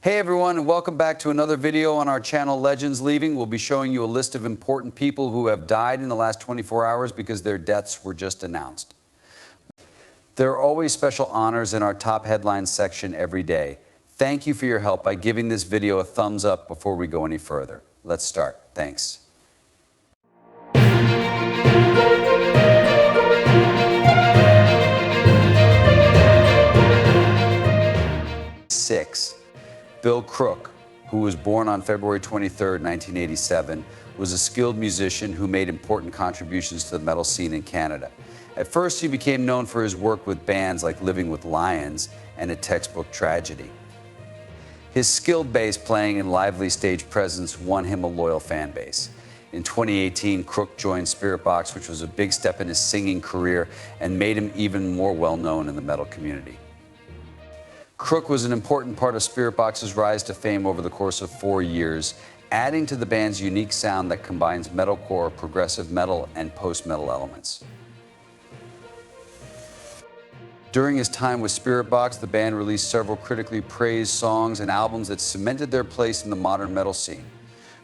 Hey everyone, and welcome back to another video on our channel, Legends Leaving. We'll be showing you a list of important people who have died in the last 24 hours because their deaths were just announced. There are always special honors in our top headlines section every day. Thank you for your help by giving this video a thumbs up before we go any further. Let's start. Thanks. Six. Bill Crook, who was born on February 23, 1987, was a skilled musician who made important contributions to the metal scene in Canada. At first, he became known for his work with bands like Living with Lions and A Textbook Tragedy. His skilled bass playing and lively stage presence won him a loyal fan base. In 2018, Crook joined Spiritbox, which was a big step in his singing career and made him even more well-known in the metal community. Crook was an important part of Spiritbox's rise to fame over the course of 4 years, adding to the band's unique sound that combines metalcore, progressive metal, and post-metal elements. During his time with Spiritbox, the band released several critically praised songs and albums that cemented their place in the modern metal scene.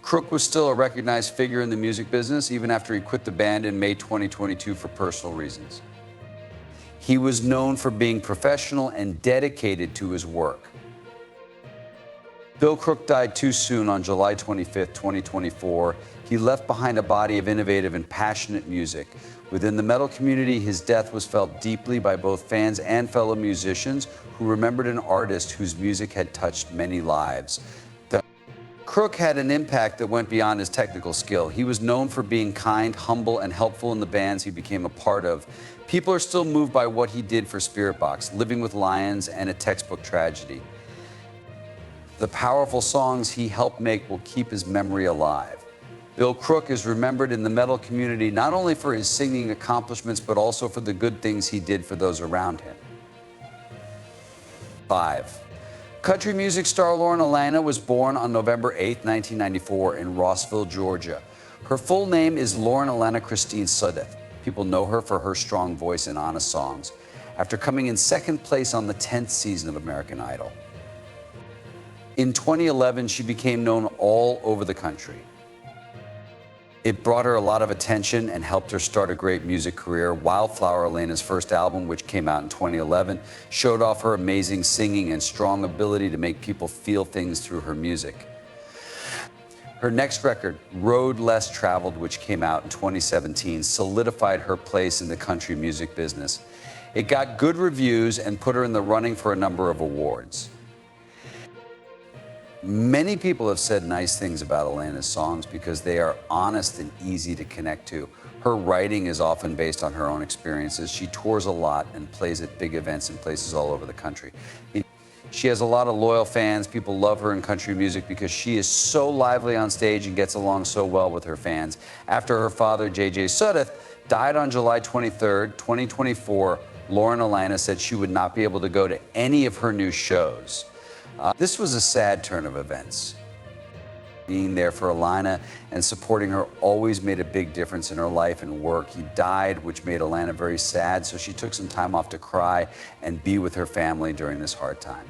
Crook was still a recognized figure in the music business even after he quit the band in May 2022 for personal reasons. He was known for being professional and dedicated to his work. Bill Crook died too soon on July 25, 2024. He left behind a body of innovative and passionate music. Within the metal community, his death was felt deeply by both fans and fellow musicians who remembered an artist whose music had touched many lives. Crook had an impact that went beyond his technical skill. He was known for being kind, humble, and helpful in the bands he became a part of. People are still moved by what he did for Spiritbox, Living with Lions, and A Textbook Tragedy. The powerful songs he helped make will keep his memory alive. Bill Crook is remembered in the metal community not only for his singing accomplishments, but also for the good things he did for those around him. 5. Country music star Alaina was born on November 8, 1994 in Rossville, Georgia. Her full name is Alaina Christine Sudeth. People know her for her strong voice and honest songs, after coming in second place on the 10th season of American Idol. In 2011, she became known all over the country. It brought her a lot of attention and helped her start a great music career. Wildflower, Alaina's first album, which came out in 2011, showed off her amazing singing and strong ability to make people feel things through her music. Her next record, Road Less Traveled, which came out in 2017, solidified her place in the country music business. It got good reviews and put her in the running for a number of awards. Many people have said nice things about Alaina's songs because they are honest and easy to connect to. Her writing is often based on her own experiences. She tours a lot and plays at big events in places all over the country. She has a lot of loyal fans. People love her in country music because she is so lively on stage and gets along so well with her fans. After her father, J.J. Sudeth, died on July 23, 2024, Alaina said she would not be able to go to any of her new shows. This was a sad turn of events. Being there for Alaina and supporting her always made a big difference in her life and work. He died, which made Alaina very sad, so she took some time off to cry and be with her family during this hard time.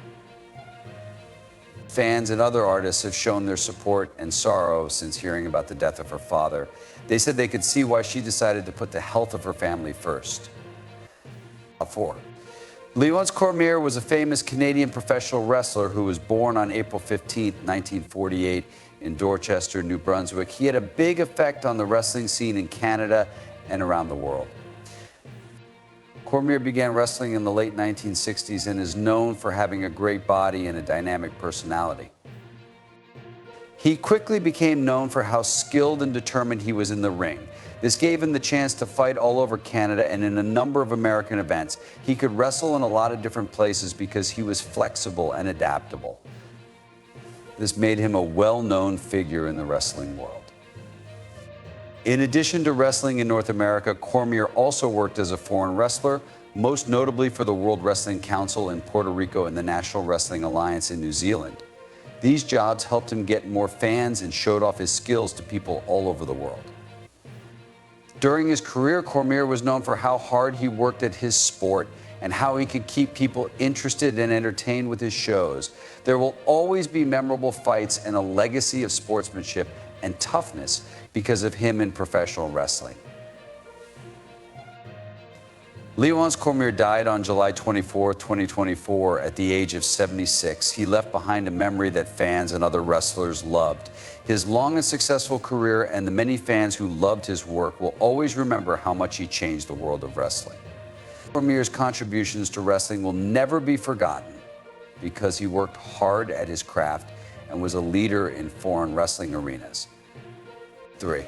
Fans and other artists have shown their support and sorrow since hearing about the death of her father. They said they could see why she decided to put the health of her family first. 4. Léonce Cormier was a famous Canadian professional wrestler who was born on April 15, 1948 in Dorchester, New Brunswick. He had a big effect on the wrestling scene in Canada and around the world. Cormier began wrestling in the late 1960s and is known for having a great body and a dynamic personality. He quickly became known for how skilled and determined he was in the ring. This gave him the chance to fight all over Canada and in a number of American events. He could wrestle in a lot of different places because he was flexible and adaptable. This made him a well-known figure in the wrestling world. In addition to wrestling in North America, Cormier also worked as a foreign wrestler, most notably for the World Wrestling Council in Puerto Rico and the National Wrestling Alliance in New Zealand. These jobs helped him get more fans and showed off his skills to people all over the world. During his career, Cormier was known for how hard he worked at his sport and how he could keep people interested and entertained with his shows. There will always be memorable fights and a legacy of sportsmanship and toughness because of him in professional wrestling. Leonce Cormier died on July 24, 2024, at the age of 76. He left behind a memory that fans and other wrestlers loved. His long and successful career and the many fans who loved his work will always remember how much he changed the world of wrestling. Cormier's contributions to wrestling will never be forgotten because he worked hard at his craft and was a leader in foreign wrestling arenas. 3.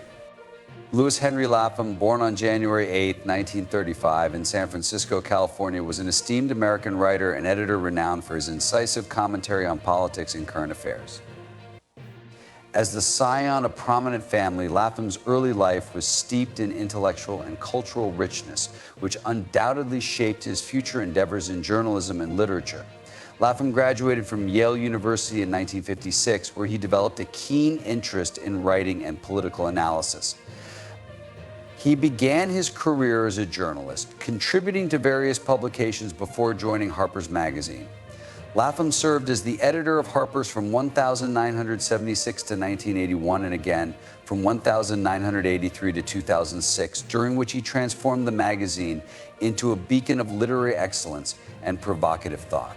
Louis Henry Lapham, born on January 8, 1935 in San Francisco, California, was an esteemed American writer and editor renowned for his incisive commentary on politics and current affairs. As the scion of a prominent family, Lapham's early life was steeped in intellectual and cultural richness, which undoubtedly shaped his future endeavors in journalism and literature. Lapham graduated from Yale University in 1956, where he developed a keen interest in writing and political analysis. He began his career as a journalist, contributing to various publications before joining Harper's Magazine. Lapham served as the editor of Harper's from 1976 to 1981 and again from 1983 to 2006, during which he transformed the magazine into a beacon of literary excellence and provocative thought.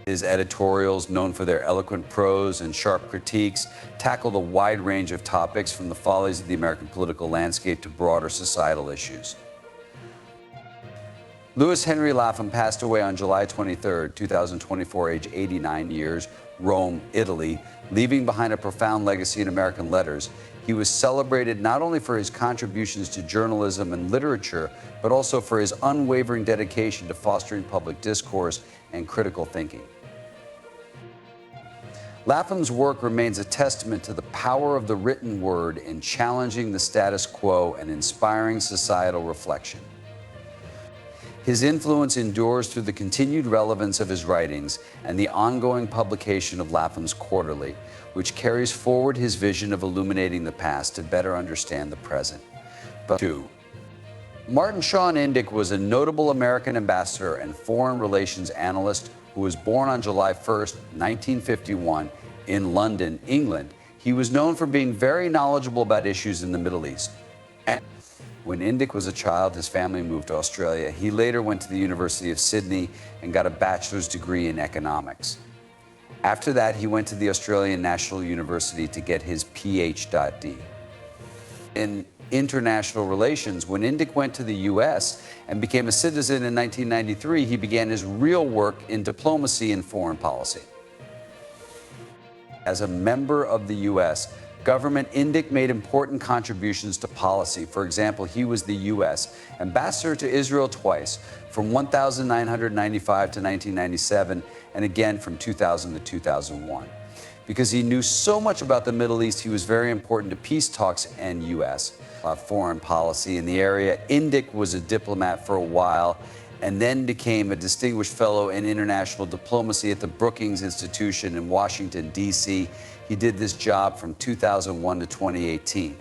His editorials, known for their eloquent prose and sharp critiques, tackled a wide range of topics from the follies of the American political landscape to broader societal issues. Louis Henry Lapham passed away on July 23, 2024, age 89 years, Rome, Italy, leaving behind a profound legacy in American letters. He was celebrated not only for his contributions to journalism and literature, but also for his unwavering dedication to fostering public discourse and critical thinking. Lapham's work remains a testament to the power of the written word in challenging the status quo and inspiring societal reflection. His influence endures through the continued relevance of his writings and the ongoing publication of Lapham's Quarterly, which carries forward his vision of illuminating the past to better understand the present. 2. Martin Shawn Indyk was a notable American ambassador and foreign relations analyst who was born on July 1, 1951, in London, England. He was known for being very knowledgeable about issues in the Middle East. When Indyk was a child, his family moved to Australia. He later went to the University of Sydney and got a bachelor's degree in economics. After that, he went to the Australian National University to get his Ph.D. in international relations. When Indyk went to the U.S. and became a citizen in 1993, he began his real work in diplomacy and foreign policy. As a member of the U.S. government, Indyk made important contributions to policy. For example, he was the U.S. ambassador to Israel twice, from 1995 to 1997, and again from 2000 to 2001. Because he knew so much about the Middle East, he was very important to peace talks and U.S. Foreign policy in the area. Indyk was a diplomat for a while and then became a distinguished fellow in international diplomacy at the Brookings Institution in Washington, D.C. He did this job from 2001 to 2018.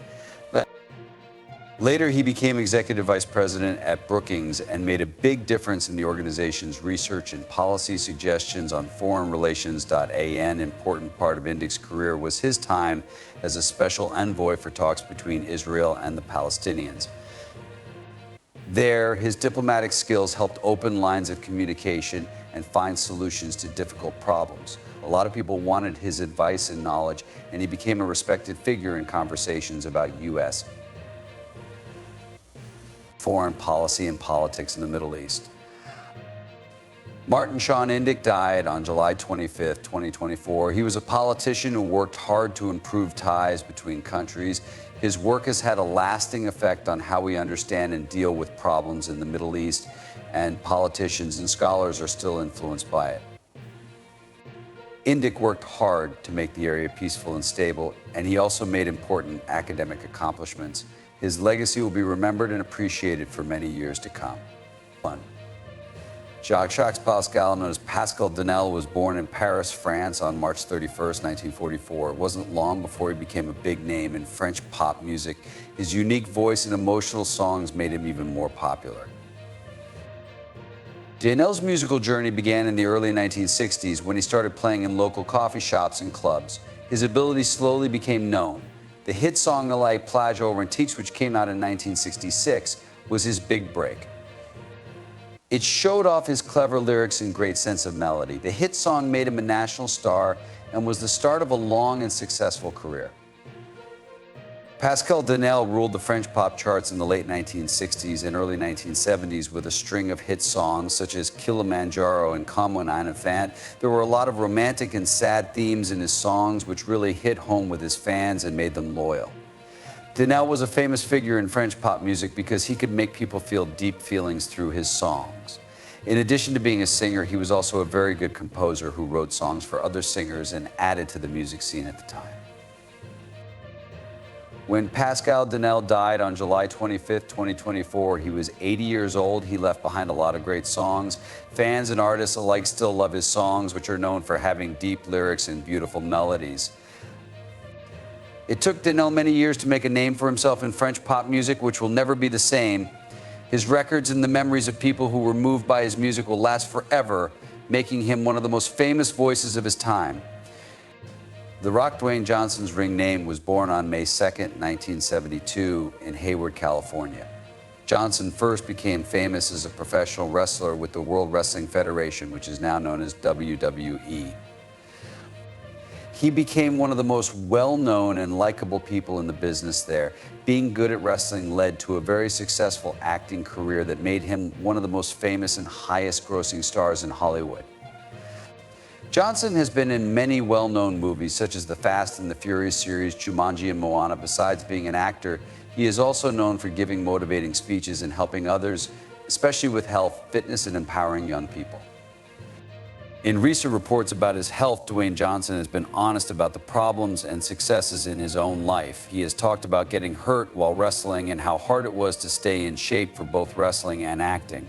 Later, he became executive vice president at Brookings and made a big difference in the organization's research and policy suggestions on foreign relations.an. Important part of Indyk's career was his time as a special envoy for talks between Israel and the Palestinians. There, his diplomatic skills helped open lines of communication and find solutions to difficult problems. A lot of people wanted his advice and knowledge, and he became a respected figure in conversations about U.S. foreign policy and politics in the Middle East. Martin Shawn Indyk died on July 25, 2024. He was a politician who worked hard to improve ties between countries. His work has had a lasting effect on how we understand and deal with problems in the Middle East, and politicians and scholars are still influenced by it. Indyk worked hard to make the area peaceful and stable, and he also made important academic accomplishments. His legacy will be remembered and appreciated for many years to come. 1. Jacques Pascal, known as Pascal Denel, was born in Paris, France on March 31, 1944. It wasn't long before he became a big name in French pop music. His unique voice and emotional songs made him even more popular. Daniel's musical journey began in the early 1960s when he started playing in local coffee shops and clubs. His ability slowly became known. The hit song "Alaina Plage over Antiques," which came out in 1966, was his big break. It showed off his clever lyrics and great sense of melody. The hit song made him a national star and was the start of a long and successful career. Pascal Daniel ruled the French pop charts in the late 1960s and early 1970s with a string of hit songs such as Kilimanjaro and Comme un enfant. There were a lot of romantic and sad themes in his songs which really hit home with his fans and made them loyal. Daniel was a famous figure in French pop music because he could make people feel deep feelings through his songs. In addition to being a singer, he was also a very good composer who wrote songs for other singers and added to the music scene at the time. When Pascal Daniel died on July 25, 2024, he was 80 years old. He left behind a lot of great songs. Fans and artists alike still love his songs, which are known for having deep lyrics and beautiful melodies. It took Daniel many years to make a name for himself in French pop music, which will never be the same. His records and the memories of people who were moved by his music will last forever, making him one of the most famous voices of his time. The Rock Dwayne Johnson's ring name was born on May 2, 1972 in Hayward, California. Johnson first became famous as a professional wrestler with the World Wrestling Federation, which is now known as WWE. He became one of the most well-known and likable people in the business there. Being good at wrestling led to a very successful acting career that made him one of the most famous and highest-grossing stars in Hollywood. Johnson has been in many well-known movies, such as the Fast and the Furious series, Jumanji, and Moana. Besides being an actor, he is also known for giving motivating speeches and helping others, especially with health, fitness, and empowering young people. In recent reports about his health, Dwayne Johnson has been honest about the problems and successes in his own life. He has talked about getting hurt while wrestling and how hard it was to stay in shape for both wrestling and acting.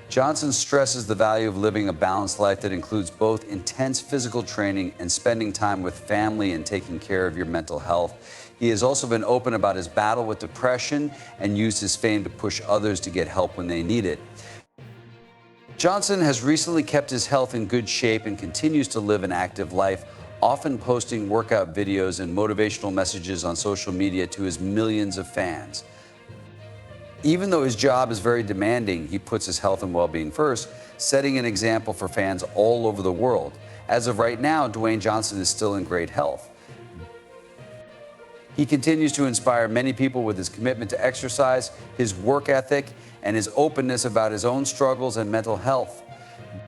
Johnson stresses the value of living a balanced life that includes both intense physical training and spending time with family and taking care of your mental health. He has also been open about his battle with depression and used his fame to push others to get help when they need it. Johnson has recently kept his health in good shape and continues to live an active life, often posting workout videos and motivational messages on social media to his millions of fans. Even though his job is very demanding, he puts his health and well-being first, setting an example for fans all over the world. As of right now, Dwayne Johnson is still in great health. He continues to inspire many people with his commitment to exercise, his work ethic, and his openness about his own struggles and mental health.